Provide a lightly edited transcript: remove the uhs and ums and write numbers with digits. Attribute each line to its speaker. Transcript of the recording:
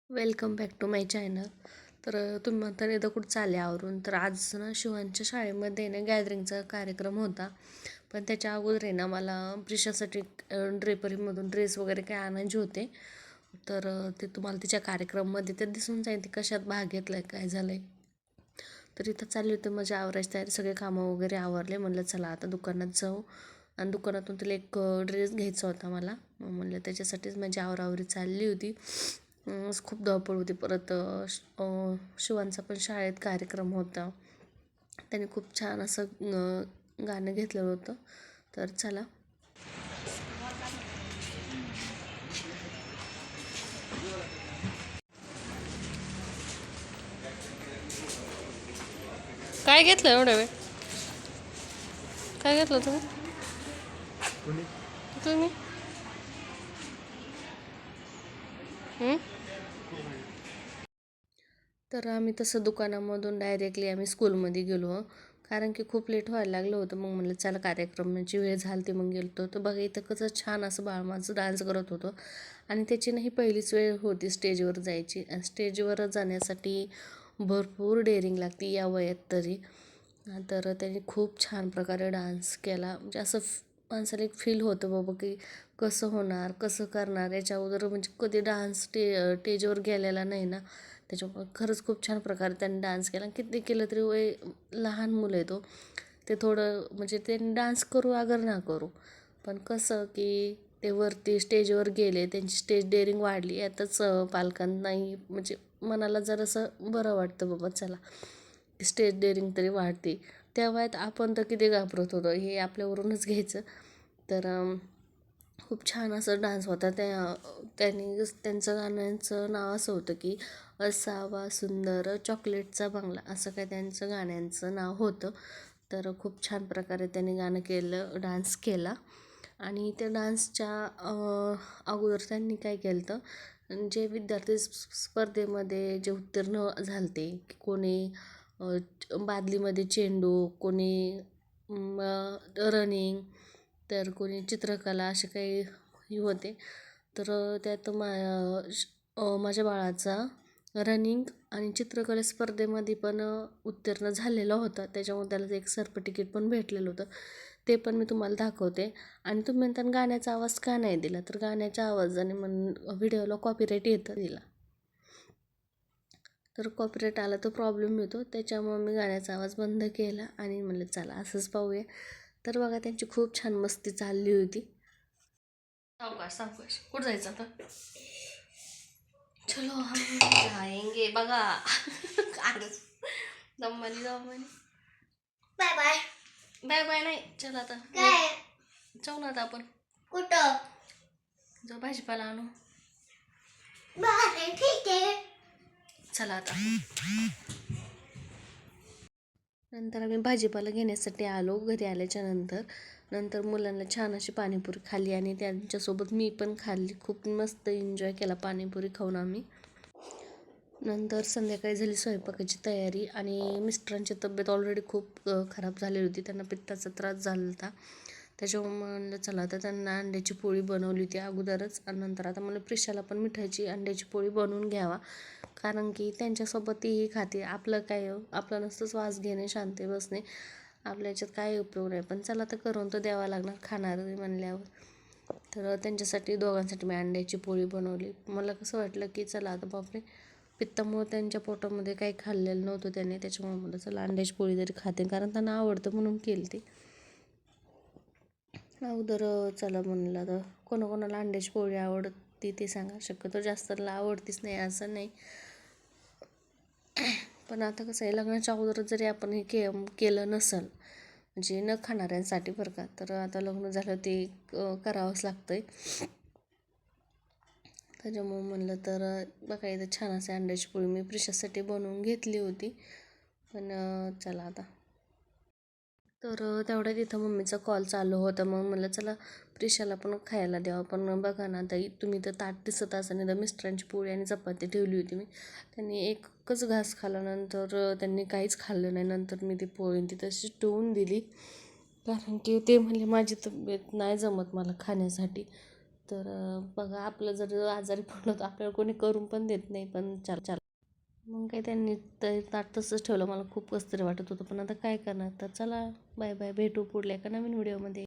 Speaker 1: Welcome back to my channel. तुम्ही म्हणता एकदा कुठं चालले आवरून. तर आज ना शिवांच्या शाळेमध्ये ना गॅदरिंगचा कार्यक्रम होता. पण त्याच्या अगोदर आहे ना मला प्रिशासाठी ड्रेपरीमधून ड्रेस वगैरे काय आणायचे होते. ते तुम्हाला तिच्या कार्यक्रममध्ये ते दिसून जाईल ती कशात भाग घेतलाय काय झालंय. तर इथं चालली होती माझी आवरायची तयारी, सगळे कामं वगैरे आवरले. म्हणलं चला आता दुकानात जाऊ आणि दुकानातून तिला एक ड्रेस घ्यायचा होता मला. म्हणलं त्याच्यासाठीच माझी आवरावरी चालली होती. खूप धावपळ होती. परत शिवांचा पण शाळेत कार्यक्रम होता. त्याने खूप छान असं गाणं घेतलं होतं. तर चला. काय घेतलं एवढं वेळ? काय घेतलं तुम्ही? तर आम्ही तसं दुकानामधून डायरेक्टली आम्ही स्कूलमध्ये गेलो. कारण की खूप लेट व्हायला लागलं होतं. मग म्हणलं चला कार्यक्रमाची वेळ झाली ती मग गेलो. तर बघा इथं कसं छान असं बाळ माझं डान्स करत होतं. आणि त्याची नाही पहिलीच वेळ होती स्टेजवर जायची. आणि स्टेजवर जाण्यासाठी भरपूर डेअरिंग लागते या वयात तरी. तर त्याने खूप छान प्रकारे डान्स केला. म्हणजे असं माणसाला एक फील होतं बाबा की कसं होणार, कसं करणार. याच्या अगोदर म्हणजे कधी डान्स स्टेजवर गेलेला नाही ना. त्याच्यामुळं खरंच खूप छान प्रकारे त्यांनी डान्स केला. किती केलं तरी वय लहान मुलं आहे तो. ते थोडं म्हणजे त्यांनी डान्स करू अगर ना करू, पण कसं की ते वरती स्टेजवर गेले, त्यांची स्टेज डेअरिंग वाढली. यातच पालकांनाही म्हणजे मनाला जरासं बरं वाटतं बाबा चला स्टेज डेअरिंग तरी वाढते. त्या वयात आपण तर किती घाबरत होतो हे आपल्यावरूनच घ्यायचं. तर खूप छान असं डान्स होता. त्यांनी त्यांचं गाण्याचं नाव असं होतं की असावा सुंदर चॉकलेटचा बंगला, असं काय त्यांचं गाण्यांचं नाव होतं. तर खूप छान प्रकारे त्यांनी गाणं केलं, डान्स केला. आणि त्या डान्सच्या अगोदर त्यांनी काय केलं होतं, जे विद्यार्थी स्पर्धेमध्ये जे उत्तीर्ण झाले कोणी बादलीमध्ये चेंडू, कोणी रनिंग, तर कोणी चित्रकला असे काही होते. तर त्यात माझ्या बाळाचा रनिंग आणि चित्रकला स्पर्धेमध्ये पण उत्तीर्ण झालेला होता. त्याच्यामुळे त्याला एक सर्टिफिकेट पण भेटलेलं होतं. ते पण मी तुम्हाला दाखवते. आणि तुम्ही म्हणता गाण्याचा आवाज का नाही दिला, तर गाण्याच्या आवाजाने व्हिडिओला कॉपीराईट येतं दिला. तर कॉपीराईट आला तर प्रॉब्लेम येतो. त्याच्यामुळे मी गाण्याचा आवाज बंद केला आणि म्हणलं चला असंच पाहूया. तर बघा त्यांची खूप छान मस्ती चालली होती. सावकाश सावकाश कुठं जायचं आता? चलो हम जाएंगे बघा. Dammani Dammani. Bye bye. Bye bye नाही, चला आता काय जाऊ ना आता आपण. कुठं जाऊ भाजीपाला आणू. बरं ठीक आहे, चला आता. नंतर आम्ही भाजीपाला घेण्यासाठी आलो. घरी आल्याच्या नंतर मुलांना छान अशी पाणीपुरी खाल्ली आणि त्यांच्यासोबत मी पण खाल्ली. खूप मस्त एन्जॉय केला पाणीपुरी खाऊन आम्ही. नंतर संध्याकाळी झाली स्वयंपाकाची तयारी आणि मिस्टरांची तब्येत ऑलरेडी खूप खराब झालेली होती. त्यांना पित्ताचा त्रास झाला होता. त्याच्यामुळे म्हणलं चला आता त्यांना अंड्याची पोळी बनवली होती अगोदरच. आणि नंतर आता मला प्रिशाला पण मिठाची अंड्याची पोळी बनवून घ्यावा, कारण की त्यांच्यासोबत तीही खाते. आपलं काय आपलं नसतंच वास घेणे शांत बसणे, आपल्या याच्यात काय उपयोग नाही. पण चला तर करून तर द्यावा लागणार खाणार म्हणल्यावर. तर त्यांच्यासाठी दोघांसाठी मी अंड्याची पोळी बनवली. मला कसं वाटलं की चला आता बापरे पित्तामुळे त्यांच्या पोटामध्ये काही खाल्लेलं नव्हतं त्याने. त्याच्यामुळे मला चला अंड्याची पोळी तरी खाते, कारण त्यांना आवडतं म्हणून केली ती अगोदर. चला म्हणलं तर कोणाकोणाला अंड्याची पोळी आवडती ते सांगा. शक्यतो जास्तला आवडतीच नाही असं नाही, पण आता कसं आहे लग्नाच्या अगोदर जरी आपण हे केलं नसेल म्हणजे न खाणाऱ्यांसाठी बरं का, तर आता लग्न झालं ते करावंच लागतं आहे. त्याच्यामुळे म्हणलं तर बघा इथं छान असे अंड्याची पोळी मी प्रिशासाठी बनवून घेतली होती. पण चला आता. तर तेवढ्या तिथं मम्मीचा कॉल चालू होता. मग म्हणलं चला प्रिशाला पण खायला द्यावं. पण बघा ना ताई तुम्ही तर ताट दिसत असताना तर मिस्टरांची पोळी आणि चपाती ठेवली होती मी. त्यांनी एकच घास खाल्ला, नंतर त्यांनी काहीच खाल्लं नाही. नंतर मी ती पोळी ती तशी ठेवून दिली, कारण की ते म्हणले माझी तब्येत नाही जमत मला खाण्यासाठी. तर बघा आपलं जर आजारी पडलो तर आपल्याला कोणी करून पण देत नाही, पण चला मग काही त्यांनी ते ताट तसंच ठेवलं. मला खूप कसं तरी वाटत होतं, पण आता काय करणार. तर चला बाय बाय, भेटू पुढल्या एका नवीन व्हिडिओमध्ये.